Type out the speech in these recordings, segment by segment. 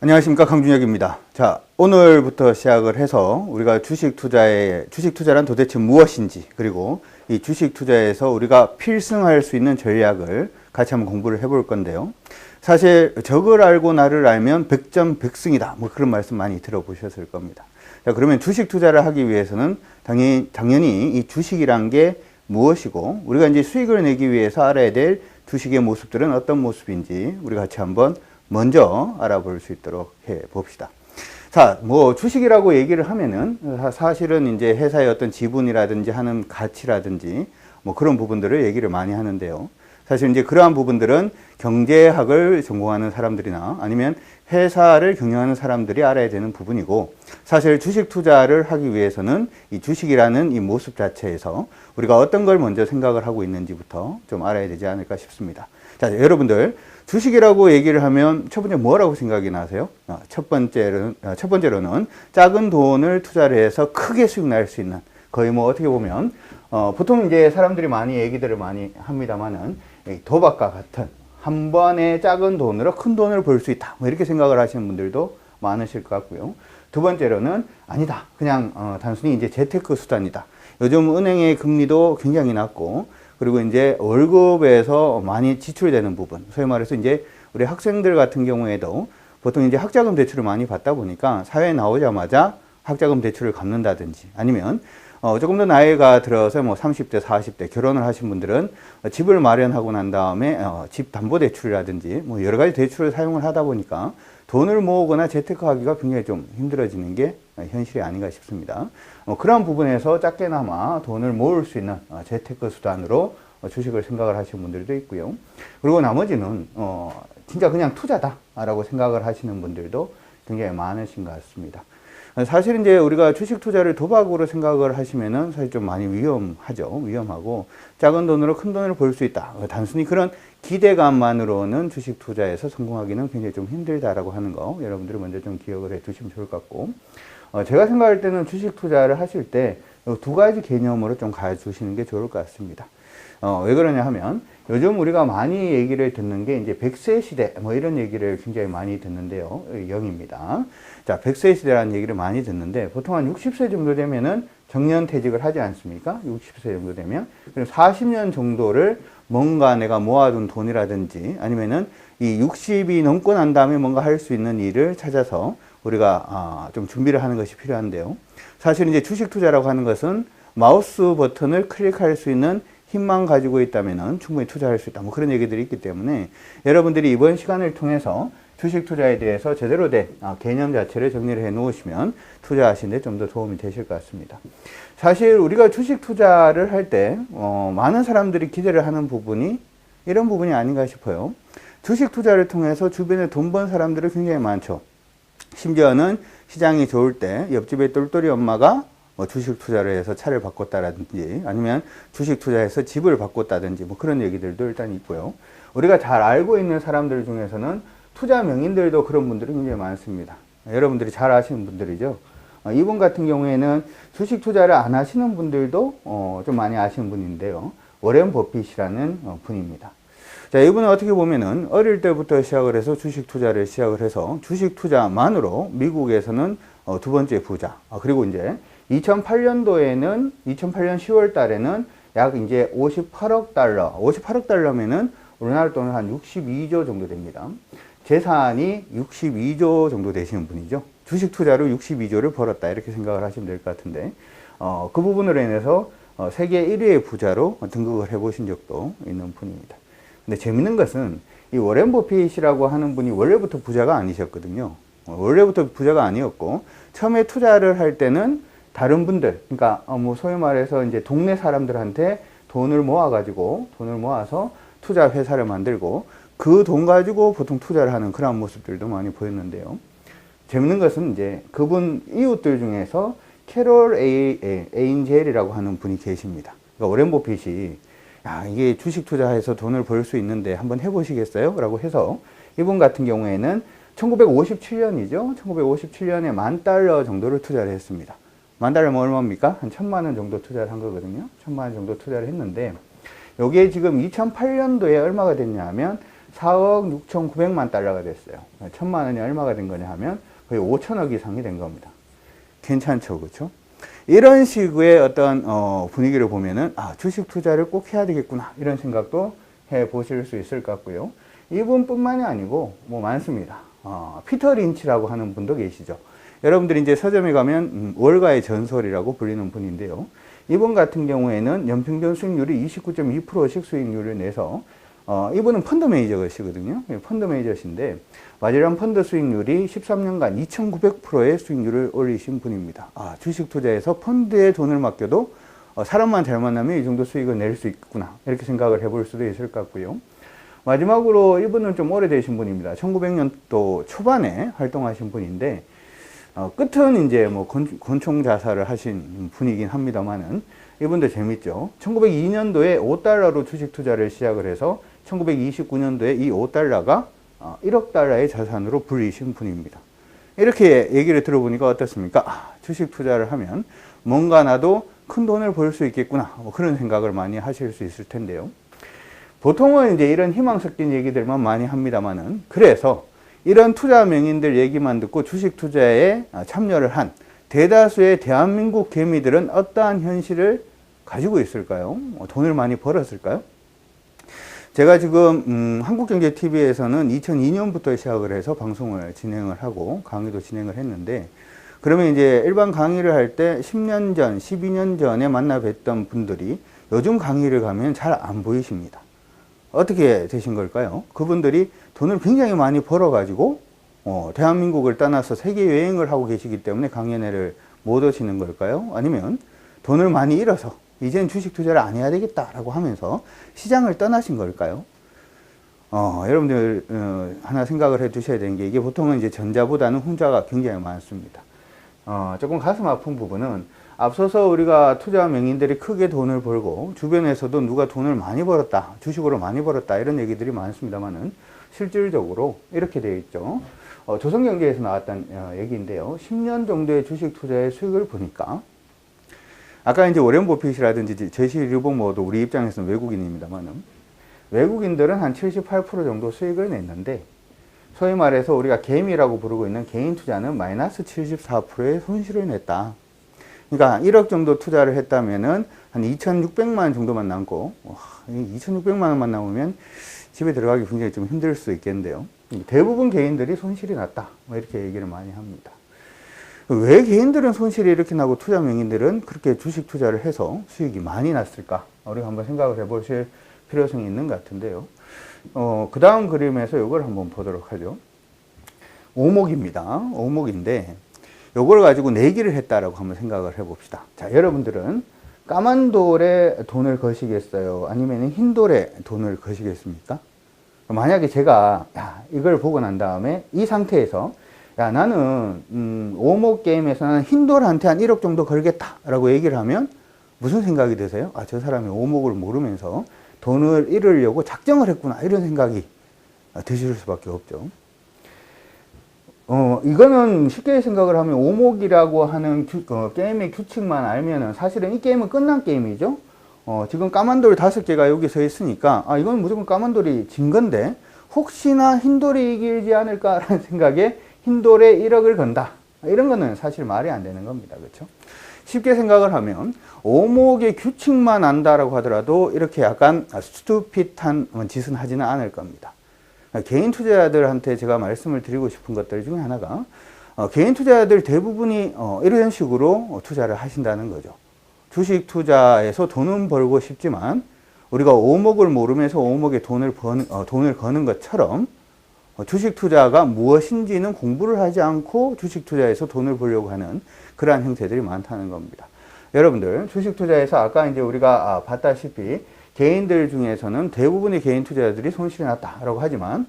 안녕하십니까, 강준혁입니다. 자, 오늘부터 시작을 해서 우리가 주식 투자란 도대체 무엇인지, 그리고 이 주식 투자에서 우리가 필승할 수 있는 전략을 같이 한번 공부를 해볼 건데요. 사실 적을 알고 나를 알면 백전백승이다, 뭐 그런 말씀 많이 들어보셨을 겁니다. 자, 그러면 주식 투자를 하기 위해서는 당연히 이 주식이란 게 무엇이고, 우리가 이제 수익을 내기 위해서 알아야 될 주식의 모습들은 어떤 모습인지 우리 같이 한번 먼저 알아볼 수 있도록 해 봅시다. 자, 뭐 주식이라고 얘기를 하면은 사실은 이제 회사의 어떤 지분이라든지 하는 가치라든지 뭐 그런 부분들을 얘기를 많이 하는데요. 사실 이제 그러한 부분들은 경제학을 전공하는 사람들이나 아니면 회사를 경영하는 사람들이 알아야 되는 부분이고, 사실 주식 투자를 하기 위해서는 이 주식이라는 이 모습 자체에서 우리가 어떤 걸 먼저 생각을 하고 있는지부터 좀 알아야 되지 않을까 싶습니다. 자, 여러분들 주식이라고 얘기를 하면 첫 번째 뭐라고 생각이 나세요? 첫 번째로는 작은 돈을 투자를 해서 크게 수익 날 수 있는, 거의 뭐 어떻게 보면 보통 이제 사람들이 많이 얘기들을 많이 합니다만은 도박과 같은 한 번에 작은 돈으로 큰 돈을 벌 수 있다, 뭐 이렇게 생각을 하시는 분들도 많으실 것 같고요. 두 번째로는 아니다, 그냥 단순히 이제 재테크 수단이다. 요즘 은행의 금리도 굉장히 낮고, 그리고 이제 월급에서 많이 지출되는 부분, 소위 말해서 이제 우리 학생들 같은 경우에도 보통 이제 학자금 대출을 많이 받다 보니까 사회에 나오자마자 학자금 대출을 갚는다든지, 아니면 조금 더 나이가 들어서 뭐 30대, 40대 결혼을 하신 분들은 집을 마련하고 난 다음에 집 담보 대출이라든지 뭐 여러 가지 대출을 사용을 하다 보니까 돈을 모으거나 재테크하기가 굉장히 좀 힘들어지는 게 현실이 아닌가 싶습니다. 그런 부분에서 작게나마 돈을 모을 수 있는 재테크 수단으로 주식을 생각을 하시는 분들도 있고요. 그리고 나머지는 진짜 그냥 투자다라고 생각을 하시는 분들도 굉장히 많으신 것 같습니다. 사실 이제 우리가 주식 투자를 도박으로 생각을 하시면은 사실 좀 많이 위험하고, 작은 돈으로 큰 돈을 벌 수 있다, 단순히 그런 기대감만으로는 주식 투자에서 성공하기는 굉장히 좀 힘들다라고 하는 거, 여러분들이 먼저 좀 기억을 해 두시면 좋을 것 같고, 제가 생각할 때는 주식 투자를 하실 때 두 가지 개념으로 좀 가주시는 게 좋을 것 같습니다. 왜 그러냐 하면, 요즘 우리가 많이 얘기를 듣는 게 이제 100세 시대, 뭐 이런 얘기를 굉장히 많이 듣는데요. 영입니다. 자, 100세 시대라는 얘기를 많이 듣는데, 보통 한 60세 정도 되면은 정년퇴직을 하지 않습니까? 60세 정도 되면. 그리고 40년 정도를 뭔가 내가 모아둔 돈이라든지 아니면은 이 60이 넘고 난 다음에 뭔가 할 수 있는 일을 찾아서 우리가 좀 준비를 하는 것이 필요한데요. 사실 이제 주식 투자라고 하는 것은 마우스 버튼을 클릭할 수 있는 힘만 가지고 있다면 충분히 투자할 수 있다, 뭐 그런 얘기들이 있기 때문에 여러분들이 이번 시간을 통해서 주식 투자에 대해서 제대로 된 개념 자체를 정리를 해 놓으시면 투자하시는 데 좀 더 도움이 되실 것 같습니다. 사실 우리가 주식 투자를 할 때 많은 사람들이 기대를 하는 부분이 이런 부분이 아닌가 싶어요. 주식 투자를 통해서 주변에 돈 번 사람들이 굉장히 많죠. 심지어는 시장이 좋을 때 옆집의 똘똘이 엄마가 주식 투자를 해서 차를 바꿨다든지 아니면 주식 투자해서 집을 바꿨다든지 뭐 그런 얘기들도 일단 있고요. 우리가 잘 알고 있는 사람들 중에서는 투자 명인들도 그런 분들이 굉장히 많습니다. 여러분들이 잘 아시는 분들이죠. 이분 같은 경우에는 주식 투자를 안 하시는 분들도 좀 많이 아시는 분인데요. 워렌 버핏이라는 분입니다. 자, 이분은 어떻게 보면은 어릴 때부터 시작을 해서 주식 투자를 시작을 해서 주식 투자만으로 미국에서는 두 번째 부자. 그리고 이제 2008년 10월 달에는 약 이제 58억 달러면은 우리나라 돈은 한 62조 정도 됩니다. 재산이 62조 정도 되시는 분이죠. 주식 투자로 62조를 벌었다, 이렇게 생각을 하시면 될 것 같은데, 그 부분으로 인해서 세계 1위의 부자로 등극을 해 보신 적도 있는 분입니다. 근데 재밌는 것은 이 워렌 버핏이라고 하는 분이 원래부터 부자가 아니셨거든요. 원래부터 부자가 아니었고, 처음에 투자를 할 때는 다른 분들, 그러니까 뭐 소위 말해서 이제 동네 사람들한테 돈을 모아서 투자 회사를 만들고 그 돈 가지고 보통 투자를 하는 그런 모습들도 많이 보였는데요. 재밌는 것은 이제 그분 이웃들 중에서 캐롤 에인젤이라고 하는 분이 계십니다. 그러니까 워렌 버핏이 이게 주식 투자해서 돈을 벌 수 있는데 한번 해보시겠어요? 라고 해서 이분 같은 경우에는 1957년이죠. 1957년에 $10,000 정도를 투자를 했습니다. $10,000면 얼마입니까? 한 1,000만 원 정도 투자를 한 거거든요. 1,000만 원 정도 투자를 했는데, 여기에 지금 2008년도에 얼마가 됐냐 하면 4억 6,900만 달러가 됐어요. 1,000만 원이 얼마가 된 거냐 하면 거의 5천억 이상이 된 겁니다. 괜찮죠, 그렇죠? 이런 식의 어떤 분위기를 보면은 주식 투자를 꼭 해야 되겠구나 이런 생각도 해 보실 수 있을 것 같고요. 이분뿐만이 아니고 뭐 많습니다. 피터 린치라고 하는 분도 계시죠. 여러분들이 이제 서점에 가면 월가의 전설이라고 불리는 분인데요. 이분 같은 경우에는 연평균 수익률이 29.2%씩 수익률을 내서 이분은 펀드 매니저시거든요. 펀드 매니저신데 마젤란 펀드 수익률이 13년간 2,900%의 수익률을 올리신 분입니다. 주식 투자에서 펀드에 돈을 맡겨도 사람만 잘 만나면 이 정도 수익을 낼 수 있구나 이렇게 생각을 해볼 수도 있을 것 같고요. 마지막으로 이분은 좀 오래되신 분입니다. 1900년도 초반에 활동하신 분인데 끝은 이제 뭐 권총 자살을 하신 분이긴 합니다만은 이분도 재밌죠. 1902년도에 5달러로 주식 투자를 시작을 해서 1929년도에 이 5달러가 1억 달러의 자산으로 불리신 분입니다. 이렇게 얘기를 들어보니까 어떻습니까? 주식 투자를 하면 뭔가 나도 큰 돈을 벌 수 있겠구나. 뭐 그런 생각을 많이 하실 수 있을 텐데요. 보통은 이제 이런 희망 섞인 얘기들만 많이 합니다만은 그래서 이런 투자 명인들 얘기만 듣고 주식 투자에 참여를 한 대다수의 대한민국 개미들은 어떠한 현실을 가지고 있을까요? 돈을 많이 벌었을까요? 제가 지금 한국경제TV에서는 2002년부터 시작을 해서 방송을 진행을 하고 강의도 진행을 했는데 그러면 이제 일반 강의를 할 때 10년 전, 12년 전에 만나 뵀던 분들이 요즘 강의를 가면 잘 안 보이십니다. 어떻게 되신 걸까요? 그분들이 돈을 굉장히 많이 벌어가지고 대한민국을 떠나서 세계 여행을 하고 계시기 때문에 강연회를 못 오시는 걸까요? 아니면 돈을 많이 잃어서 이젠 주식 투자를 안 해야 되겠다라고 하면서 시장을 떠나신 걸까요? 여러분들 하나 생각을 해 두셔야 되는 게 이게 보통은 이제 전자보다는 후자가 굉장히 많습니다. 조금 가슴 아픈 부분은 앞서서 우리가 투자 명인들이 크게 돈을 벌고 주변에서도 누가 돈을 많이 벌었다, 주식으로 많이 벌었다 이런 얘기들이 많습니다만은 실질적으로 이렇게 되어 있죠. 조선경제에서 나왔던 얘기인데요. 10년 정도의 주식 투자의 수익을 보니까 아까 이제 워렌 버핏이라든지 제시 류버모어도 우리 입장에서는 외국인입니다만은 외국인들은 한 78% 정도 수익을 냈는데 소위 말해서 우리가 개미라고 부르고 있는 개인 투자는 마이너스 74%의 손실을 냈다. 그러니까 1억 정도 투자를 했다면은 한 2,600만 정도만 남고 2,600만 원만 남으면 집에 들어가기 굉장히 좀 힘들 수 있겠는데요. 대부분 개인들이 손실이 났다. 뭐 이렇게 얘기를 많이 합니다. 왜 개인들은 손실이 이렇게 나고 투자 명인들은 그렇게 주식 투자를 해서 수익이 많이 났을까? 우리가 한번 생각을 해보실 필요성이 있는 것 같은데요. 그 다음 그림에서 이걸 한번 보도록 하죠. 오목입니다. 오목인데 요걸 가지고 내기를 했다라고 한번 생각을 해봅시다. 자, 여러분들은 까만 돌에 돈을 거시겠어요? 아니면 흰 돌에 돈을 거시겠습니까? 만약에 제가 이걸 보고 난 다음에 이 상태에서 나는 오목 게임에서 나는 흰 돌한테 한 1억 정도 걸겠다라고 얘기를 하면 무슨 생각이 드세요? 저 사람이 오목을 모르면서 돈을 잃으려고 작정을 했구나 이런 생각이 드실 수밖에 없죠. 이거는 쉽게 생각을 하면 오목이라고 하는 게임의 규칙만 알면은 사실은 이 게임은 끝난 게임이죠. 지금 까만 돌 5개가 여기 서 있으니까 이건 무조건 까만 돌이 진 건데 혹시나 흰 돌이 이기지 않을까라는 생각에 흰 돌에 1억을 건다. 이런 거는 사실 말이 안 되는 겁니다. 그렇죠? 쉽게 생각을 하면 오목의 규칙만 안다라고 하더라도 이렇게 약간 스투핏한 짓은 하지는 않을 겁니다. 개인 투자자들한테 제가 말씀을 드리고 싶은 것들 중에 하나가 개인 투자자들 대부분이 이런 식으로 투자를 하신다는 거죠. 주식 투자에서 돈은 벌고 싶지만 우리가 오목을 모르면서 오목에 돈을 거는 것처럼 주식 투자가 무엇인지는 공부를 하지 않고 주식 투자에서 돈을 벌려고 하는 그러한 형태들이 많다는 겁니다. 여러분들 주식 투자에서 아까 이제 우리가 봤다시피 개인들 중에서는 대부분의 개인 투자자들이 손실이 났다라고 하지만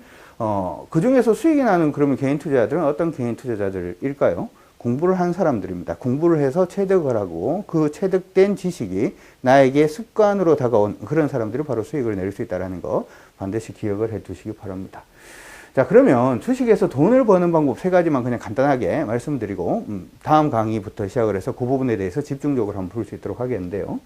그 중에서 수익이 나는 그러면 개인 투자자들은 어떤 개인 투자자들일까요? 공부를 한 사람들입니다. 공부를 해서 체득을 하고 그 체득된 지식이 나에게 습관으로 다가온 그런 사람들이 바로 수익을 낼 수 있다는 거 반드시 기억을 해 두시기 바랍니다. 자, 그러면 주식에서 돈을 버는 방법 3가지만 그냥 간단하게 말씀드리고 다음 강의부터 시작을 해서 그 부분에 대해서 집중적으로 한번 볼 수 있도록 하겠는데요.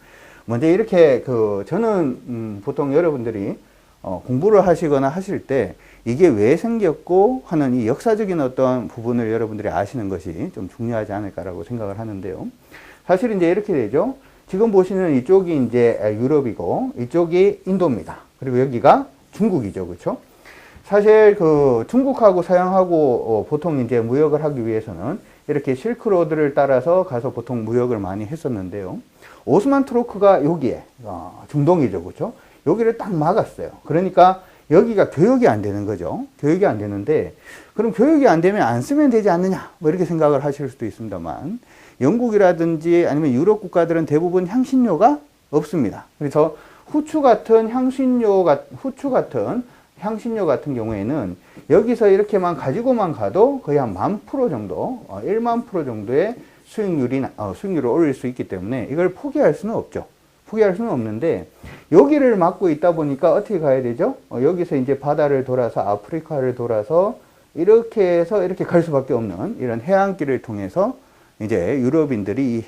먼저 이렇게 저는 보통 여러분들이 공부를 하시거나 하실 때 이게 왜 생겼고 하는 이 역사적인 어떤 부분을 여러분들이 아시는 것이 좀 중요하지 않을까라고 생각을 하는데요. 사실 이제 이렇게 되죠. 지금 보시는 이쪽이 이제 유럽이고 이쪽이 인도입니다. 그리고 여기가 중국이죠. 그렇죠? 사실 그 중국하고 서양하고 보통 이제 무역을 하기 위해서는 이렇게 실크로드를 따라서 가서 보통 무역을 많이 했었는데요. 오스만 투르크가 여기에 중동이죠. 그렇죠? 여기를 딱 막았어요. 그러니까 여기가 교역이 안 되는 거죠. 교역이 안 되는데 그럼 교역이 안 되면 안 쓰면 되지 않느냐 뭐 이렇게 생각을 하실 수도 있습니다만 영국이라든지 아니면 유럽 국가들은 대부분 향신료가 없습니다. 그래서 후추 같은 향신료 같은 경우에는 여기서 이렇게만 가지고만 가도 거의 한 10,000% 정도, 10,000% 정도의 수익률을 올릴 수 있기 때문에 이걸 포기할 수는 없죠. 포기할 수는 없는데 여기를 막고 있다 보니까 어떻게 가야 되죠? 여기서 이제 바다를 돌아서 아프리카를 돌아서 이렇게 해서 이렇게 갈 수밖에 없는 이런 해안길을 통해서 이제 유럽인들이 이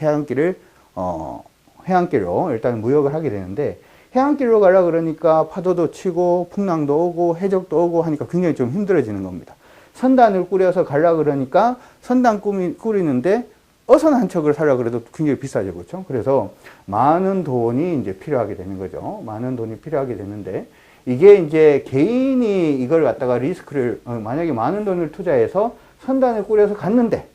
해안길로 일단 무역을 하게 되는데 해안길로 가려 그러니까 파도도 치고 풍랑도 오고 해적도 오고 하니까 굉장히 좀 힘들어지는 겁니다. 선단을 꾸려서 가려 그러니까 선단 꾸리는데 어선 한 척을 사려 그래도 굉장히 비싸죠. 그렇죠? 그래서 많은 돈이 이제 필요하게 되는 거죠. 많은 돈이 필요하게 되는데 이게 이제 개인이 이걸 갖다가 리스크를 만약에 많은 돈을 투자해서 선단을 꾸려서 갔는데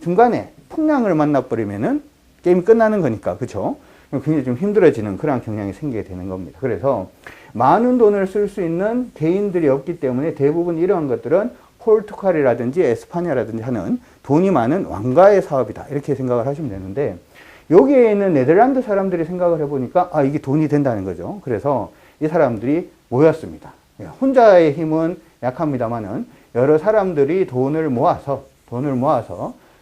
중간에 풍랑을 만나버리면은 게임이 끝나는 거니까. 그렇죠? 굉장히 좀 힘들어지는 그런 경향이 생기게 되는 겁니다. 그래서 많은 돈을 쓸 수 있는 개인들이 없기 때문에 대부분 이러한 것들은 포르투갈이라든지 에스파냐라든지 하는 돈이 많은 왕가의 사업이다. 이렇게 생각을 하시면 되는데 여기에 있는 네덜란드 사람들이 생각을 해보니까 이게 돈이 된다는 거죠. 그래서 이 사람들이 모였습니다. 혼자의 힘은 약합니다만은 여러 사람들이 돈을 모아서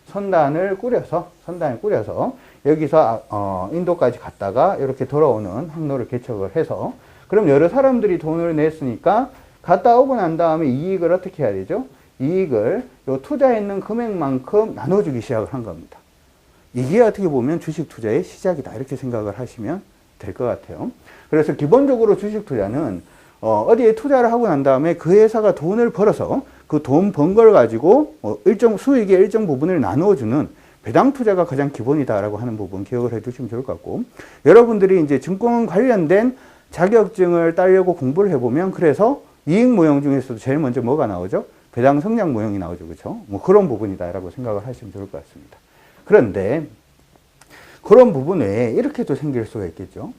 선단을 꾸려서 여기서 인도까지 갔다가 이렇게 돌아오는 항로를 개척을 해서 그럼 여러 사람들이 돈을 냈으니까 갔다 오고 난 다음에 이익을 어떻게 해야 되죠? 이익을 요 투자했는 금액만큼 나눠주기 시작을 한 겁니다. 이게 어떻게 보면 주식 투자의 시작이다. 이렇게 생각을 하시면 될 것 같아요. 그래서 기본적으로 주식 투자는 어디에 투자를 하고 난 다음에 그 회사가 돈을 벌어서 그 돈 번 걸 가지고 수익의 일정 부분을 나눠주는 배당 투자가 가장 기본이다라고 하는 부분 기억을 해 두시면 좋을 것 같고 여러분들이 이제 증권 관련된 자격증을 따려고 공부를 해보면 그래서 이익 모형 중에서도 제일 먼저 뭐가 나오죠? 배당 성장 모형이 나오죠. 그렇죠? 뭐 그런 부분이다라고 생각을 하시면 좋을 것 같습니다. 그런데 그런 부분 외에 이렇게도 생길 수가 있겠죠.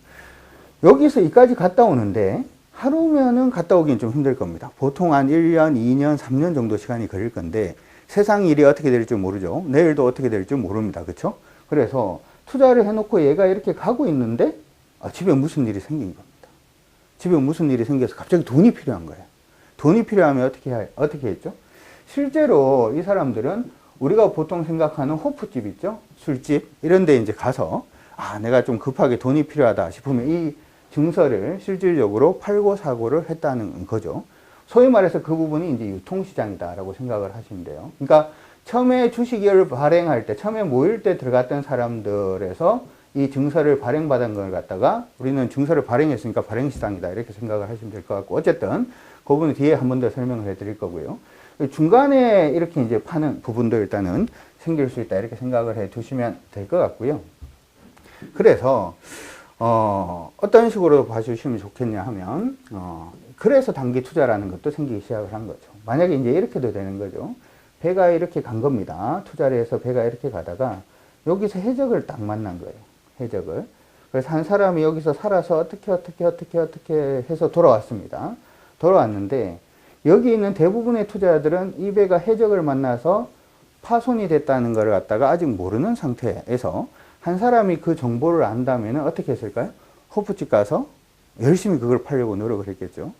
여기서 이까지 갔다 오는데 하루면은 갔다 오긴 좀 힘들 겁니다. 보통 한 1년, 2년, 3년 정도 시간이 걸릴 건데 세상 일이 어떻게 될지 모르죠. 내일도 어떻게 될지 모릅니다. 그렇죠? 그래서 투자를 해놓고 얘가 이렇게 가고 있는데 집에 무슨 일이 생긴 겁니다. 집에 무슨 일이 생겨서 갑자기 돈이 필요한 거예요. 돈이 필요하면 어떻게 했죠? 실제로 이 사람들은 우리가 보통 생각하는 호프집 있죠? 술집 이런 데 이제 가서 내가 좀 급하게 돈이 필요하다 싶으면 이 증서를 실질적으로 팔고 사고를 했다는 거죠. 소위 말해서 그 부분이 이제 유통시장이다라고 생각을 하시면 돼요. 그러니까 처음에 주식을 발행할 때, 처음에 모일 때 들어갔던 사람들에서 이 증서를 발행받은 걸 갖다가 우리는 증서를 발행했으니까 발행시장이다 이렇게 생각을 하시면 될 것 같고 어쨌든 그 부분은 뒤에 한 번 더 설명을 해드릴 거고요. 중간에 이렇게 이제 파는 부분도 일단은 생길 수 있다 이렇게 생각을 해 두시면 될 것 같고요. 그래서 어떤 식으로 봐주시면 좋겠냐 하면 그래서 단기 투자라는 것도 생기기 시작을 한 거죠. 만약에 이제 이렇게도 되는 거죠. 배가 이렇게 간 겁니다. 투자를 해서 배가 이렇게 가다가 여기서 해적을 딱 만난 거예요. 해적을. 그래서 한 사람이 여기서 살아서 어떻게 해서 돌아왔습니다. 돌아왔는데 여기 있는 대부분의 투자자들은 이 배가 해적을 만나서 파손이 됐다는 걸 갖다가 아직 모르는 상태에서 한 사람이 그 정보를 안다면 어떻게 했을까요? 호프집 가서 열심히 그걸 팔려고 노력을 했겠죠.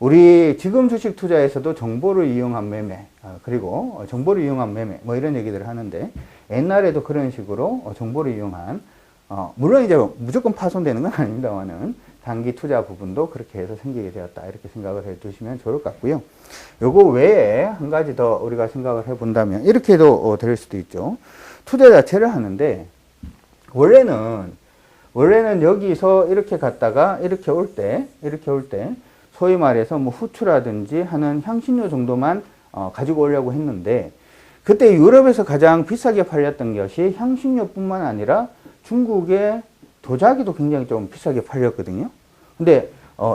우리 지금 주식 투자에서도 정보를 이용한 매매, 그리고 정보를 이용한 매매, 뭐 이런 얘기들을 하는데 옛날에도 그런 식으로 정보를 이용한, 물론 이제 무조건 파손되는 건 아닙니다만은 단기 투자 부분도 그렇게 해서 생기게 되었다. 이렇게 생각을 해 두시면 좋을 것 같고요. 요거 외에 한 가지 더 우리가 생각을 해 본다면 이렇게도 될 수도 있죠. 투자 자체를 하는데 원래는 여기서 이렇게 갔다가 이렇게 올 때 소위 말해서 뭐 후추라든지 하는 향신료 정도만 가지고 오려고 했는데, 그때 유럽에서 가장 비싸게 팔렸던 것이 향신료뿐만 아니라 중국의 도자기도 굉장히 좀 비싸게 팔렸거든요. 근데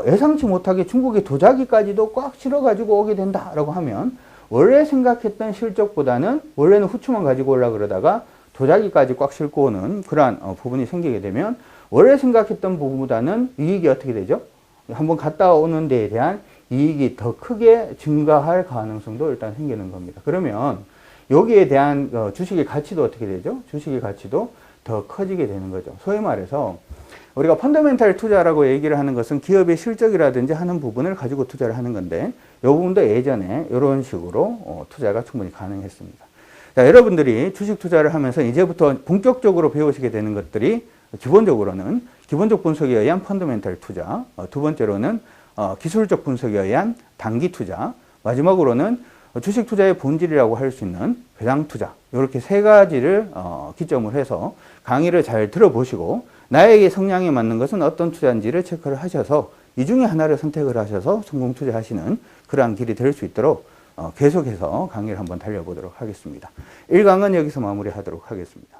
예상치 못하게 중국의 도자기까지도 꽉 실어 가지고 오게 된다라고 하면, 원래 생각했던 실적보다는, 원래는 후추만 가지고 오려고 그러다가 도자기까지 꽉 싣고 오는 그러한 부분이 생기게 되면, 원래 생각했던 부분보다는 이익이 어떻게 되죠? 한번 갔다 오는 데에 대한 이익이 더 크게 증가할 가능성도 일단 생기는 겁니다. 그러면 여기에 대한 주식의 가치도 어떻게 되죠? 주식의 가치도 더 커지게 되는 거죠. 소위 말해서 우리가 펀더멘탈 투자라고 얘기를 하는 것은 기업의 실적이라든지 하는 부분을 가지고 투자를 하는 건데, 이 부분도 예전에 이런 식으로 투자가 충분히 가능했습니다. 자, 여러분들이 주식 투자를 하면서 이제부터 본격적으로 배우시게 되는 것들이, 기본적으로는 기본적 분석에 의한 펀더멘탈 투자, 두 번째로는 기술적 분석에 의한 단기 투자, 마지막으로는 주식 투자의 본질이라고 할 수 있는 배당 투자, 이렇게 세 가지를 기점으로 해서 강의를 잘 들어보시고, 나에게 성향에 맞는 것은 어떤 투자인지를 체크를 하셔서 이 중에 하나를 선택을 하셔서 성공 투자하시는 그러한 길이 될 수 있도록 계속해서 강의를 한번 달려보도록 하겠습니다. 1강은 여기서 마무리하도록 하겠습니다.